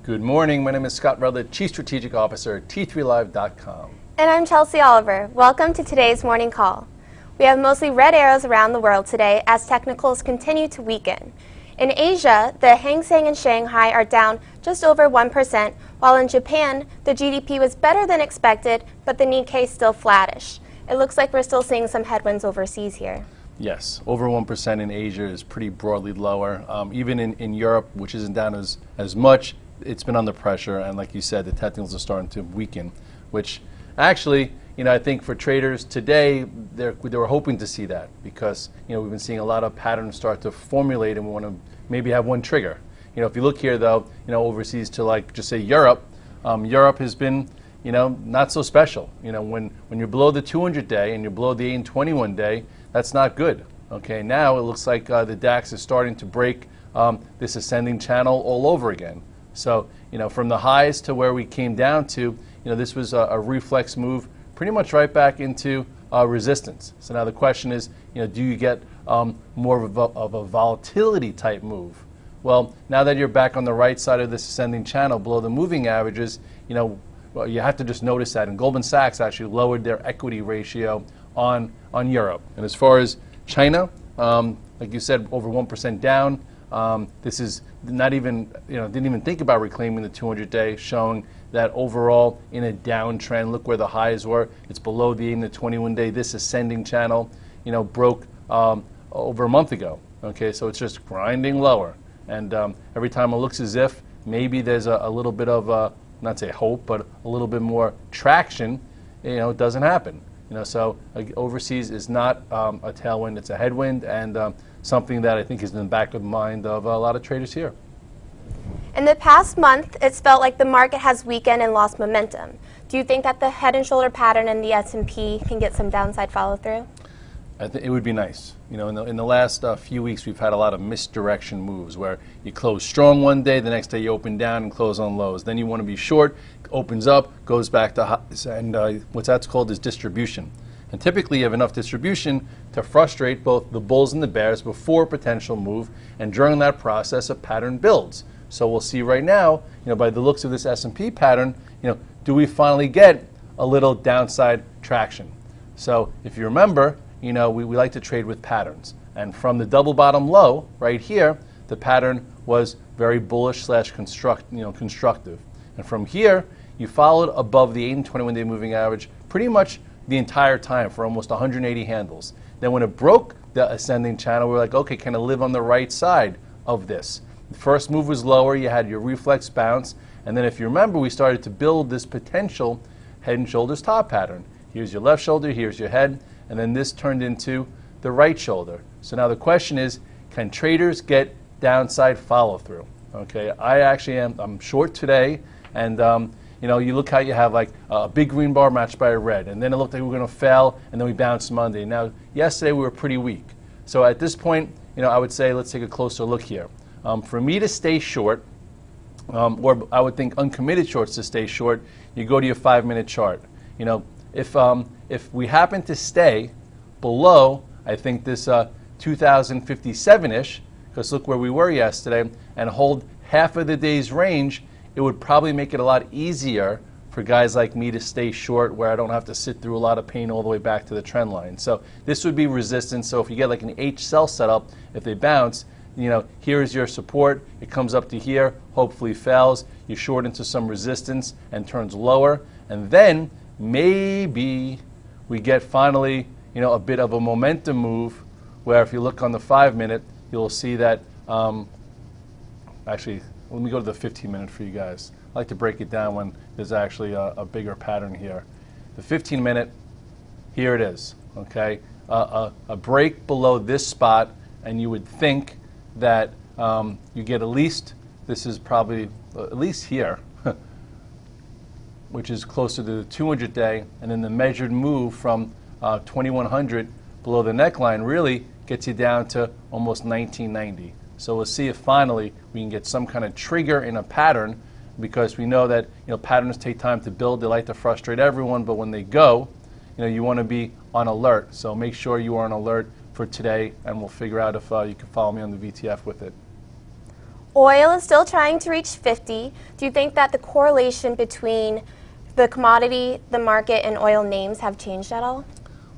Good morning. My name is Scott Redler, Chief Strategic Officer at T3Live.com. And I'm Chelsea Oliver. Welcome to today's morning call. We have mostly red arrows around the world today as technicals continue to weaken. In Asia, the Hang Seng and Shanghai are down just over 1%, while in Japan, the GDP was better than expected, but the Nikkei is still flattish. It looks like we're still seeing some headwinds overseas here. Yes, over 1% in Asia is pretty broadly lower. Even in Europe, which isn't down as much, it's been under pressure, and like you said, the technicals are starting to weaken, which actually, I think for traders today, they were hoping to see that because, we've been seeing a lot of patterns start to formulate and we want to maybe have one trigger. If you look here though, overseas to just say Europe, Europe has been, not so special. When you're below the 200-day and you're below the 8 and 21-day, that's not good. Okay, now it looks like the DAX is starting to break this ascending channel all over again. So, from the highs to where we came down to, this was a reflex move pretty much right back into resistance. So now the question is, do you get more of a volatility type move? Well, now that you're back on the right side of this ascending channel below the moving averages, well, you have to just notice that. And Goldman Sachs actually lowered their equity ratio on Europe. And as far as China, like you said, over 1% down. This is not even, didn't even think about reclaiming the 200-day, showing that overall in a downtrend, look where the highs were. It's below the 8 and the 21-day. This ascending channel, broke over a month ago. Okay, so it's just grinding lower. And every time it looks as if maybe there's a little bit of, not say hope, but a little bit more traction, it doesn't happen. So overseas is not a tailwind, it's a headwind, and something that I think is in the back of the mind of a lot of traders here. In the past month, it's felt like the market has weakened and lost momentum. Do you think that the head and shoulder pattern in the S&P can get some downside follow through? I think it would be nice. In the last few weeks, we've had a lot of misdirection moves where you close strong one day, the next day you open down and close on lows. Then you want to be short, opens up, goes back to highs, and what that's called is distribution. And typically you have enough distribution to frustrate both the bulls and the bears before a potential move, and during that process a pattern builds. So we'll see right now, by the looks of this S&P pattern, do we finally get a little downside traction? So if you remember, we like to trade with patterns. And from the double bottom low right here, the pattern was very bullish / constructive. And from here, you followed above the 8 and 21-day moving average pretty much the entire time for almost 180 handles. Then when it broke the ascending channel, we were like, okay, can I live on the right side of this? The first move was lower, you had your reflex bounce, and then if you remember, we started to build this potential head and shoulders top pattern. Here's your left shoulder, here's your head, and then this turned into the right shoulder. So now the question is, can traders get downside follow through? Okay, I actually I'm short today, and you look how you have like a big green bar matched by a red, and then it looked like we were going to fail, and then we bounced Monday. Now, yesterday we were pretty weak. So at this point, I would say let's take a closer look here. For me to stay short, or I would think uncommitted shorts to stay short, you go to your 5-minute chart. If we happen to stay below, I think this 2057-ish, because look where we were yesterday, and hold half of the day's range, it would probably make it a lot easier for guys like me to stay short where I don't have to sit through a lot of pain all the way back to the trend line. So this would be resistance. So if you get like an H cell setup, if they bounce, here's your support. It comes up to here, hopefully fails. You short into some resistance and turns lower. And then maybe we get finally, a bit of a momentum move where if you look on the 5-minute, you'll see that, actually, let me go to the 15-minute for you guys. I like to break it down when there's actually a bigger pattern here. The 15-minute, here it is, okay? A break below this spot, and you would think that you get at least, this is probably at least here, which is closer to the 200-day, and then the measured move from 2100 below the neckline really gets you down to almost 1990. So we'll see if finally we can get some kind of trigger in a pattern, because we know that patterns take time to build. They like to frustrate everyone, but when they go, you want to be on alert. So make sure you are on alert for today, and we'll figure out if you can follow me on the VTF with it. Oil is still trying to reach 50. Do you think that the correlation between the commodity, the market, and oil names have changed at all?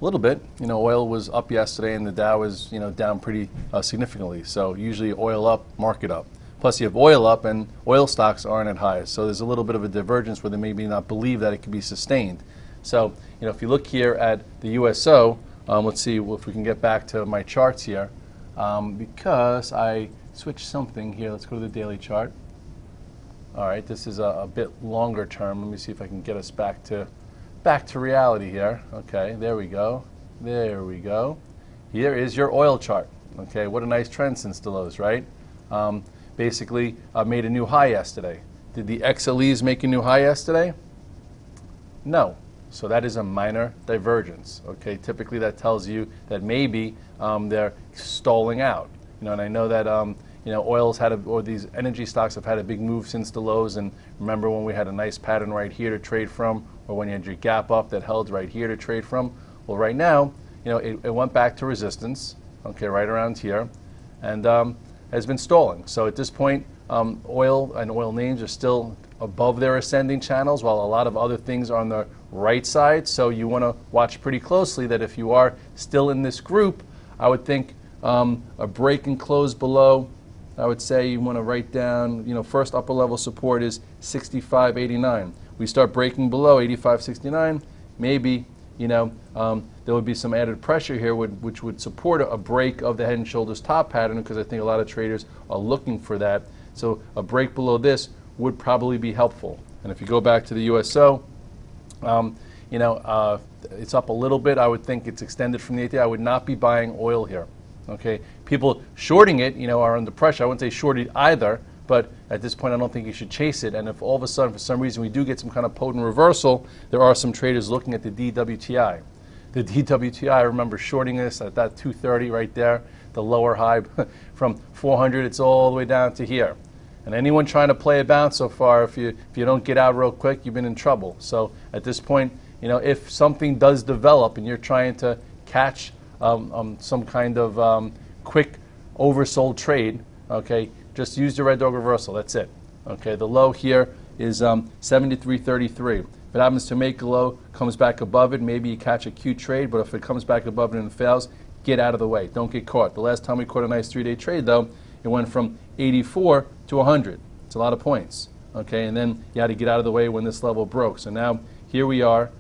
A little bit. Oil was up yesterday and the Dow was, down pretty significantly. So usually oil up, market up. Plus you have oil up and oil stocks aren't at highs. So there's a little bit of a divergence where they maybe not believe that it can be sustained. So, if you look here at the USO, let's see if we can get back to my charts here. Because I switched something here. Let's go to the daily chart. All right, this is a bit longer term. Let me see if I can get us back to reality here. Okay, there we go. There we go. Here is your oil chart. Okay, what a nice trend since the lows, right? Basically made a new high yesterday. Did the XLEs make a new high yesterday? No. So that is a minor divergence. Okay, typically that tells you that maybe they're stalling out. And I know that oil's or these energy stocks have had a big move since the lows. And remember when we had a nice pattern right here to trade from, or when you had your gap up that held right here to trade from? Well, right now, it went back to resistance. Okay, right around here, and has been stalling. So at this point, oil and oil names are still above their ascending channels, while a lot of other things are on the right side. So you want to watch pretty closely that if you are still in this group, I would think a break and close below, I would say you want to write down, first upper level support is 65.89. We start breaking below 85.69, maybe, there would be some added pressure here which would support a break of the head and shoulders top pattern, because I think a lot of traders are looking for that. So a break below this would probably be helpful. And if you go back to the USO, it's up a little bit. I would think it's extended from the 8-day. I would not be buying oil here. Okay, people shorting it, are under pressure. I wouldn't say short it either, but at this point I don't think you should chase it. And if all of a sudden, for some reason, we do get some kind of potent reversal, there are some traders looking at the DWTI. The DWTI, I remember shorting this at that 230 right there, the lower high from 400. It's all the way down to here. And anyone trying to play a bounce so far, if you don't get out real quick, you've been in trouble. So at this point, if something does develop and you're trying to catch some kind of quick oversold trade, okay, just use the red dog reversal. That's it. Okay, the low here is 73.33. If it happens to make a low, comes back above it, maybe you catch a cute trade. But if it comes back above it and it fails, get out of the way. Don't get caught. The last time we caught a nice 3-day trade, though, it went from 84 to 100. It's a lot of points. Okay, and then you had to get out of the way when this level broke. So now here we are.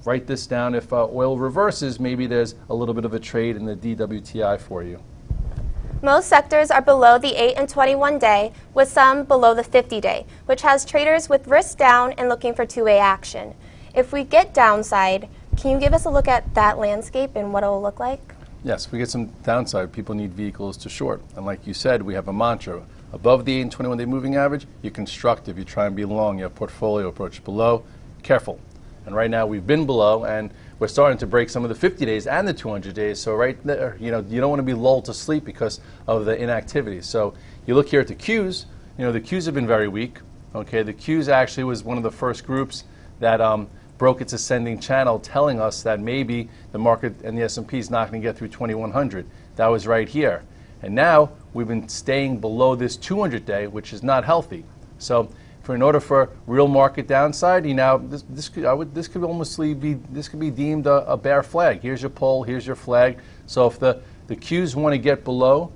Write this down. If oil reverses, maybe there's a little bit of a trade in the DWTI for you. Most sectors are below the 8 and 21 day, with some below the 50 day, which has traders with risk down and looking for two-way action. If we get downside, can you give us a look at that landscape and what it will look like? Yes, if we get some downside, people need vehicles to short. And like you said, we have a mantra. Above the 8 and 21 day moving average, you're constructive. You try and be long. You have portfolio approach. Below, careful. And right now we've been below, and we're starting to break some of the 50 days and the 200 days. So right there, you don't want to be lulled to sleep because of the inactivity. So you look here at the Qs. The Qs have been very weak. Okay, the Qs actually was one of the first groups that broke its ascending channel, telling us that maybe the market and the S&P is not going to get through 2100. That was right here. And now we've been staying below this 200 day, which is not healthy. So in order for real market downside, this could almost be deemed a bear flag. Here's your pole, here's your flag. So if the Qs want to get below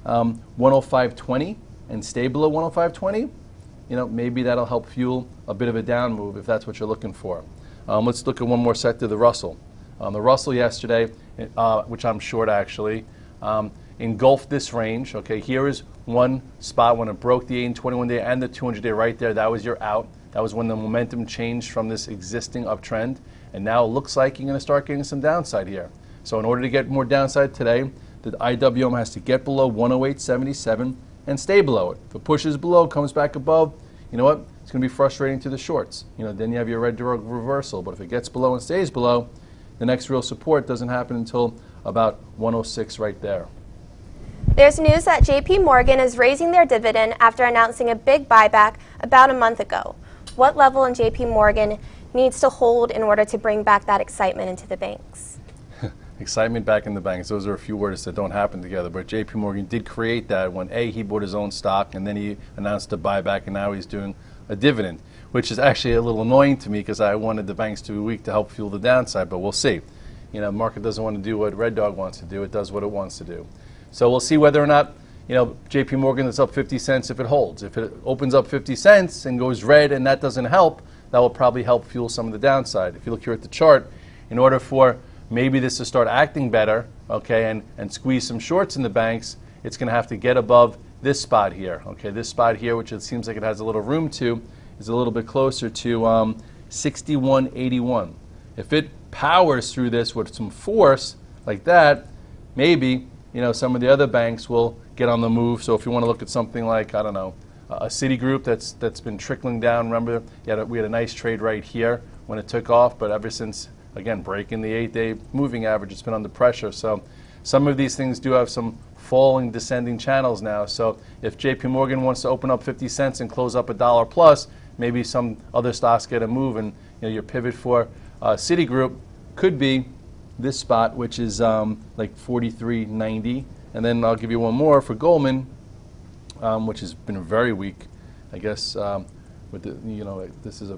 105.20 and stay below 105.20, maybe that'll help fuel a bit of a down move if that's what you're looking for. Let's look at one more sector, the Russell. The Russell yesterday, which I'm short actually, engulfed this range. Okay, here is one spot when it broke the 8 and 21 day and the 200 day right there. That was your out. That was when the momentum changed from this existing uptrend. And now it looks like you're going to start getting some downside here. So in order to get more downside today, the IWM has to get below 108.77 and stay below it. If it pushes below, comes back above, you know what? It's going to be frustrating to the shorts. Then you have your red dog reversal. But if it gets below and stays below, the next real support doesn't happen until about 106 right there. There's news that JP Morgan is raising their dividend after announcing a big buyback about a month ago. What level in JP Morgan needs to hold in order to bring back that excitement into the banks? excitement back in the banks. Those are a few words that don't happen together. But J.P. Morgan did create that when he bought his own stock, and then he announced a buyback, and now he's doing a dividend, which is actually a little annoying to me because I wanted the banks to be weak to help fuel the downside. But we'll see. The market doesn't want to do what Red Dog wants to do. It does what it wants to do. So we'll see whether or not J.P. Morgan is up 50 cents if it holds. If it opens up 50 cents and goes red and that doesn't help, that will probably help fuel some of the downside. If you look here at the chart, in order for maybe this to start acting better, okay, and squeeze some shorts in the banks, it's going to have to get above this spot here. Okay, this spot here, which it seems like it has a little room to, is a little bit closer to 61.81. If it powers through this with some force like that, maybe some of the other banks will get on the move. So if you want to look at something like, I don't know, a Citigroup that's been trickling down. Remember, we had a nice trade right here when it took off, but ever since, again, breaking the 8-day moving average, it's been under pressure. So some of these things do have some falling, descending channels now. So if J.P. Morgan wants to open up 50 cents and close up $1 plus, maybe some other stocks get a move, and your pivot for Citigroup could be this spot, which is like 43.90. And then I'll give you one more for Goldman, which has been very weak. I guess with this is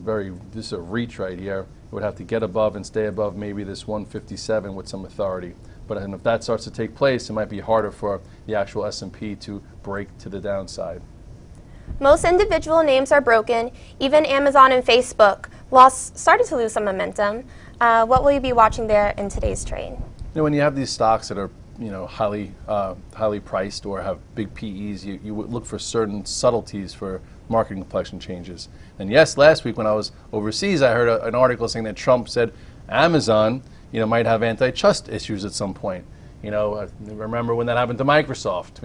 a reach right here. It would have to get above and stay above maybe this 157 with some authority. But if that starts to take place, it might be harder for the actual S&P to break to the downside. Most individual names are broken. Even Amazon and Facebook started to lose some momentum. What will you be watching there in today's trade? When you have these stocks that are highly priced or have big PEs, you would look for certain subtleties for market complexion changes. And yes, last week when I was overseas, I heard an article saying that Trump said Amazon might have antitrust issues at some point. I remember when that happened to Microsoft,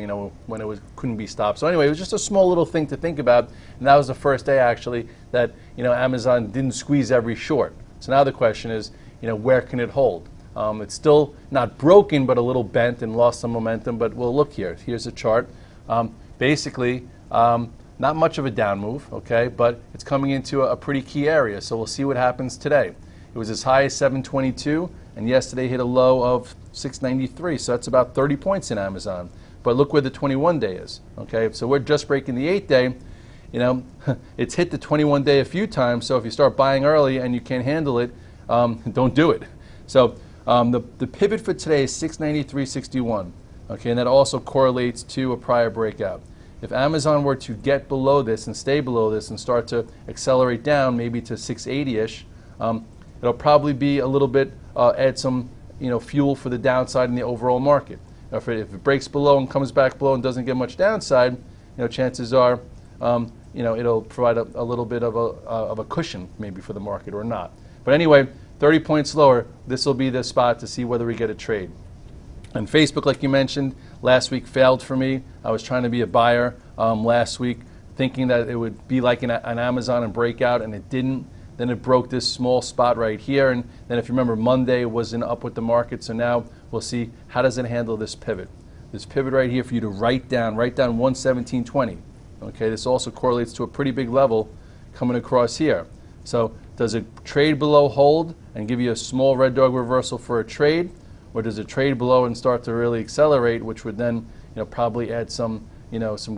when it couldn't be stopped. So anyway, it was just a small little thing to think about. And that was the first day, actually, that Amazon didn't squeeze every short. So now the question is, where can it hold? It's still not broken, but a little bent and lost some momentum. But we'll look here. Here's a chart. Basically, not much of a down move, okay, but it's coming into a pretty key area. So we'll see what happens today. It was as high as 722, and yesterday hit a low of 693. So that's about 30 points in Amazon. But look where the 21-day is, okay? So we're just breaking the 8-day. It's hit the 21-day a few times. So if you start buying early and you can't handle it, don't do it. So the pivot for today is 693.61, okay, and that also correlates to a prior breakout. If Amazon were to get below this and stay below this and start to accelerate down, maybe to 680-ish, it'll probably be a little bit add some fuel for the downside in the overall market. If it breaks below and comes back below and doesn't get much downside, chances are it'll provide a little bit of a cushion maybe for the market or not. But anyway, 30 points lower, this will be the spot to see whether we get a trade. And Facebook, like you mentioned, last week failed for me. I was trying to be a buyer last week, thinking that it would be like an Amazon and breakout, and it didn't. Then it broke this small spot right here. And then if you remember, Monday was up with the market. So now we'll see how does it handle this pivot. This pivot right here for you to write down 117.20. Okay, this also correlates to a pretty big level coming across here. So does it trade below hold and give you a small red dog reversal for a trade? Or does it trade below and start to really accelerate, which would then probably add some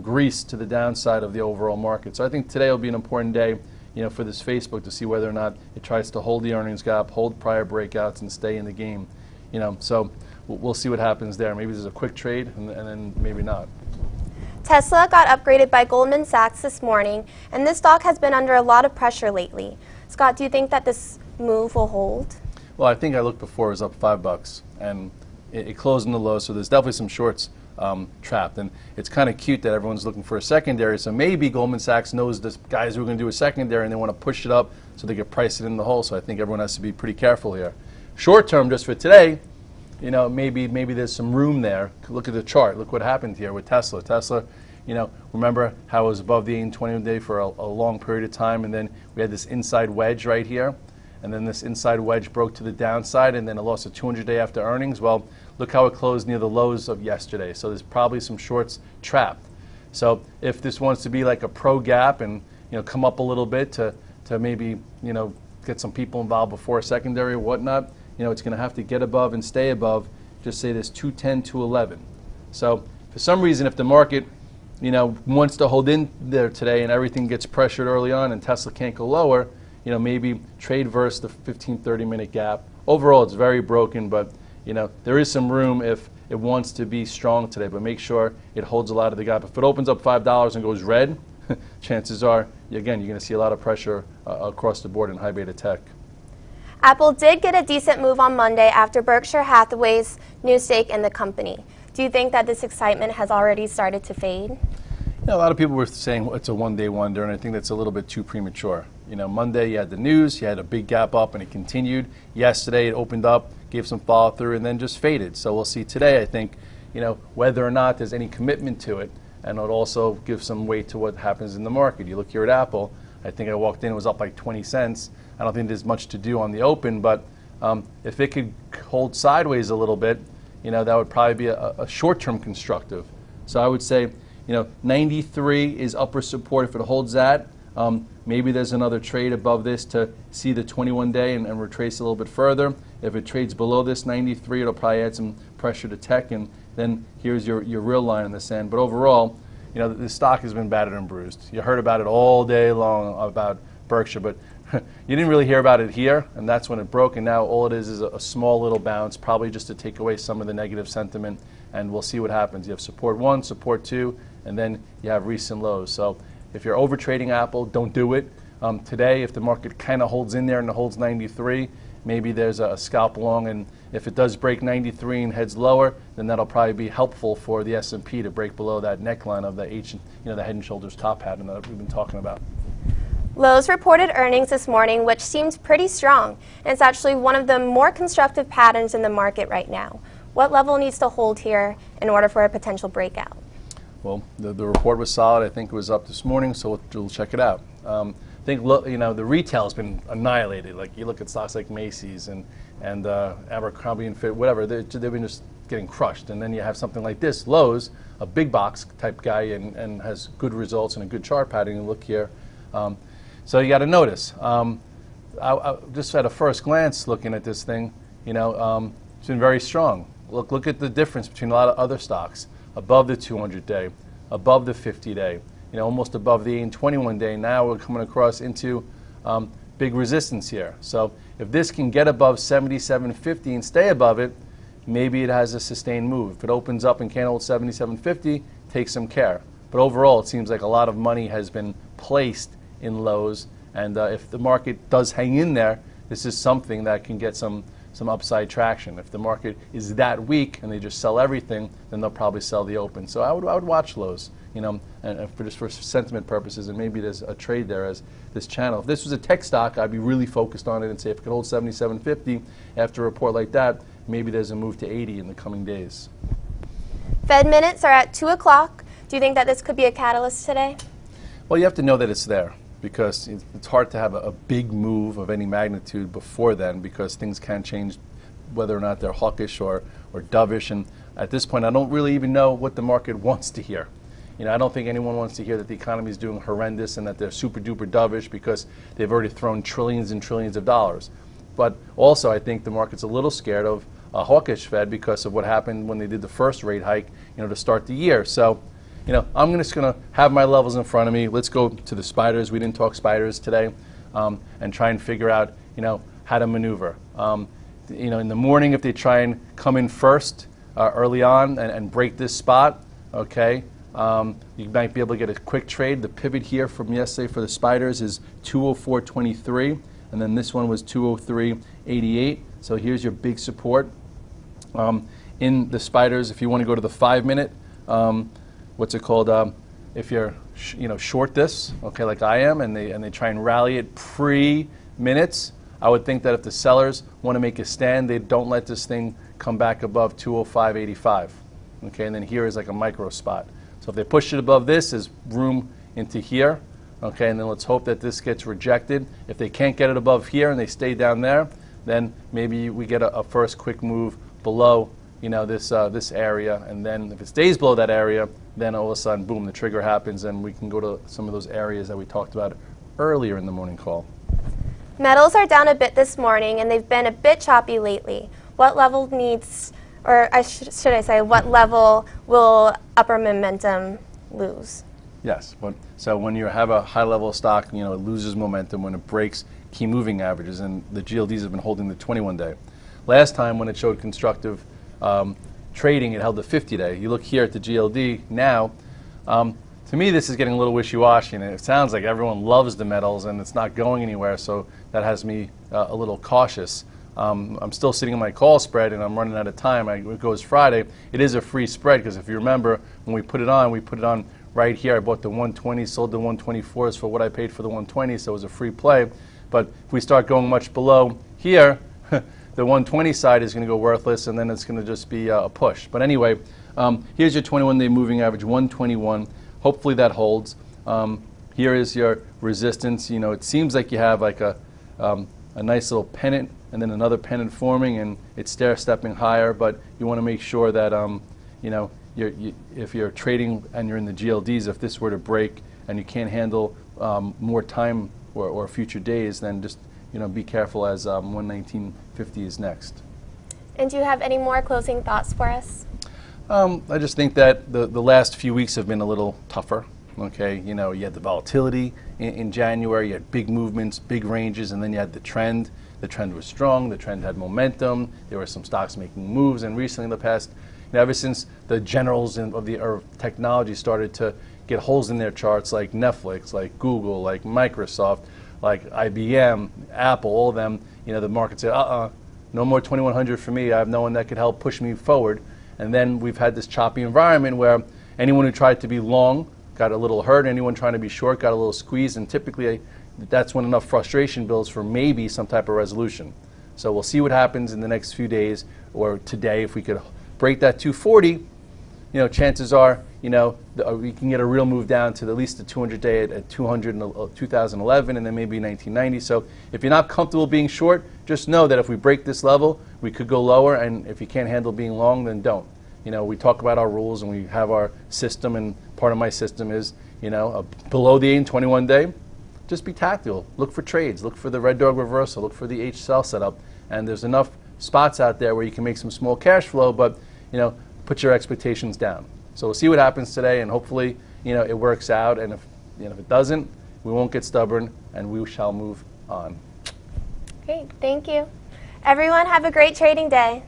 grease to the downside of the overall market? So I think today will be an important day for this Facebook to see whether or not it tries to hold the earnings gap, hold prior breakouts, and stay in the game. So we'll see what happens there. Maybe there's a quick trade, and then maybe not. Tesla got upgraded by Goldman Sachs this morning, and this stock has been under a lot of pressure lately. Scott, do you think that this move will hold? Well, I think I looked before, it was up $5, and it closed in the low, so there's definitely some shorts trapped. And it's kind of cute that everyone's looking for a secondary, so maybe Goldman Sachs knows the guys who are going to do a secondary and they want to push it up so they can price it in the hole, so I think everyone has to be pretty careful here. Short term, just for today, maybe there's some room there. Look at the chart. Look what happened here with Tesla. Tesla, remember how it was above the 20-day for a long period of time, and then we had this inside wedge right here, and then this inside wedge broke to the downside, and then it lost a 200-day after earnings. Well, look how it closed near the lows of yesterday. So there's probably some shorts trapped. So if this wants to be like a pro gap and come up a little bit to maybe get some people involved before a secondary or whatnot, it's going to have to get above and stay above, just say this 210, 211. So for some reason, if the market, wants to hold in there today and everything gets pressured early on and Tesla can't go lower, maybe trade versus the 15, 30-minute gap. Overall, it's very broken, but, there is some room if it wants to be strong today, but make sure it holds a lot of the gap. If it opens up $5 and goes red, chances are, again, you're going to see a lot of pressure across the board in high beta tech. Apple did get a decent move on Monday after Berkshire Hathaway's new stake in the company. Do you think that this excitement has already started to fade? A lot of people were saying it's a one-day wonder, and I think that's a little bit too premature. Monday you had the news, you had a big gap up, and it continued. Yesterday it opened up, gave some follow-through, and then just faded. So we'll see today, I think, whether or not there's any commitment to it, and it'll also give some weight to what happens in the market. You look here at Apple, I think I walked in, it was up like 20 cents. I don't think there's much to do on the open, but if it could hold sideways a little bit, that would probably be a short-term constructive. So I would say, 93 is upper support. If it holds that, maybe there's another trade above this to see the 21-day and retrace a little bit further. If it trades below this 93, it'll probably add some pressure to tech, and then here's your real line in the sand. But overall, the stock has been battered and bruised. You heard about it all day long about Berkshire, but you didn't really hear about it here, and that's when it broke, and now all it is a small little bounce, probably just to take away some of the negative sentiment, and we'll see what happens. You have support 1, support 2, and then you have recent lows. So if you're over trading Apple, don't do it. Today, if the market kind of holds in there and it holds 93, maybe there's a scalp along, and if it does break 93 and heads lower, then that'll probably be helpful for the S&P to break below that neckline of the the Head and Shoulders top pattern that we've been talking about. Lowe's reported earnings this morning, which seems pretty strong, and it's actually one of the more constructive patterns in the market right now. What level needs to hold here in order for a potential breakout? Well, the report was solid. I think it was up this morning, so we'll check it out. I think the retail has been annihilated. Like you look at stocks like Macy's and Abercrombie and Fitch, whatever, they've been just getting crushed. And then you have something like this, Lowe's, a big box type guy and has good results and a good chart pattern. You look here. So you got to notice. I just at a first glance looking at this thing, it's been very strong. Look at the difference between a lot of other stocks. Above the 200-day, above the 50-day, almost above the 21-day. Now we're coming across into big resistance here. So if this can get above 77.50 and stay above it, maybe it has a sustained move. If it opens up and can't hold 77.50, take some care. But overall, it seems like a lot of money has been placed in Lowe's, and if the market does hang in there, this is something that can get some upside traction. If the market is that weak and they just sell everything, then they'll probably sell the open. So I would watch Lowe's, and for sentiment purposes, and maybe there's a trade there as this channel. If this was a tech stock, I'd be really focused on it and say if it could hold 77.50 after a report like that, maybe there's a move to 80 in the coming days. Fed minutes are at 2 o'clock. Do you think that this could be a catalyst today? Well, you have to know that it's there, because it's hard to have a big move of any magnitude before then, because things can change whether or not they're hawkish or dovish. And at this point, I don't really even know what the market wants to hear. I don't think anyone wants to hear that the economy is doing horrendous and that they're super duper dovish because they've already thrown trillions and trillions of dollars. But also, I think the market's a little scared of a hawkish Fed because of what happened when they did the first rate hike, to start the year. So, I'm just going to have my levels in front of me. Let's go to the spiders. We didn't talk spiders today, and try and figure out, how to maneuver. In the morning, if they try and come in first early on and break this spot, okay, you might be able to get a quick trade. The pivot here from yesterday for the spiders is 204.23, and then this one was 203.88. So here's your big support. In the spiders, if you want to go to the 5-minute, what's it called? If you're, short this, okay, like I am, and they try and rally it pre-minutes, I would think that if the sellers want to make a stand, they don't let this thing come back above 205.85. Okay, and then here is like a micro spot. So if they push it above this, there's room into here. Okay, and then let's hope that this gets rejected. If they can't get it above here and they stay down there, then maybe we get a first quick move below, this area, and then if it stays below that area, then all of a sudden, boom, the trigger happens, and we can go to some of those areas that we talked about earlier in the morning call. Metals are down a bit this morning, and they've been a bit choppy lately. What level needs, or should I say, what level will upper momentum lose? Yes. So when you have a high level stock, it loses momentum when it breaks key moving averages, and the GLDs have been holding the 21-day. Last time when it showed constructive trading, it held the 50-day. You look here at the GLD now. To me, this is getting a little wishy-washy, and it sounds like everyone loves the metals and it's not going anywhere, so that has me a little cautious. I'm still sitting in my call spread and I'm running out of time. It goes Friday. It is a free spread because if you remember, when we put it on right here. I bought the 120, sold the 124s for what I paid for the 120, so it was a free play. But if we start going much below here, the 120 side is going to go worthless, and then it's going to just be a push. But anyway, here's your 21-day moving average, 121. Hopefully that holds. Here is your resistance. It seems like you have like a nice little pennant and then another pennant forming, and it's stair-stepping higher. But you want to make sure that if you're trading and you're in the GLDs, if this were to break and you can't handle more time or future days, then just be careful as 119.50 is next. And do you have any more closing thoughts for us? I just think that the last few weeks have been a little tougher. Okay, you had the volatility in January, you had big movements, big ranges, and then you had the trend. The trend was strong, the trend had momentum, there were some stocks making moves, and recently in the past, ever since the generals of technology started to get holes in their charts, like Netflix, like Google, like Microsoft, like IBM, Apple, all of them, the market said, no more 2100 for me, I have no one that could help push me forward. And then we've had this choppy environment where anyone who tried to be long got a little hurt, anyone trying to be short got a little squeezed, and typically that's when enough frustration builds for maybe some type of resolution. So we'll see what happens in the next few days, or today. If we could break that 240, chances are, we can get a real move down to at least the 200-day at 2011, and then maybe 1990. So if you're not comfortable being short, just know that if we break this level, we could go lower, and if you can't handle being long, then don't. We talk about our rules and we have our system, and part of my system is, below the 21-day, just be tactical. Look for trades. Look for the red dog reversal. Look for the H cell setup. And there's enough spots out there where you can make some small cash flow, but put your expectations down. So we'll see what happens today, and hopefully it works out. And if it doesn't, we won't get stubborn, and we shall move on. Great, thank you. Everyone, have a great trading day.